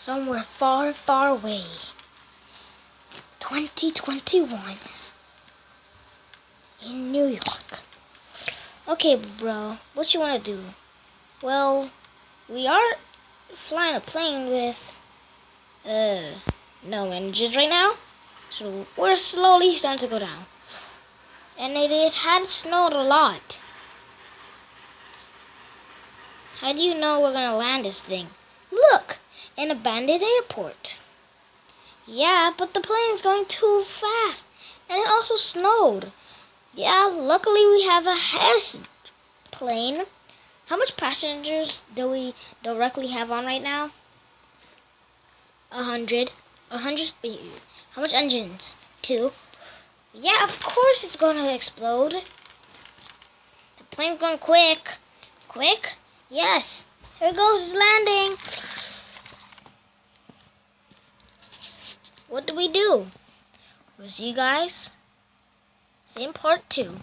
somewhere far, far away. 2021 in New York. Okay, bro, what you want to do? Well, we are flying a plane with no engines right now, so we're slowly starting to go down. And it had snowed a lot. How do you know we're gonna land this thing? Look, an abandoned airport. Yeah, but the plane is going too fast, and it also snowed. Yeah, luckily we have a Hess plane. How much passengers do we directly have on right now? 100. 100. How much engines? 2. Yeah, of course it's going to explode. The plane's going quick. Quick? Yes. Here goes, it's landing. What do we do? We'll see you guys. See in part 2.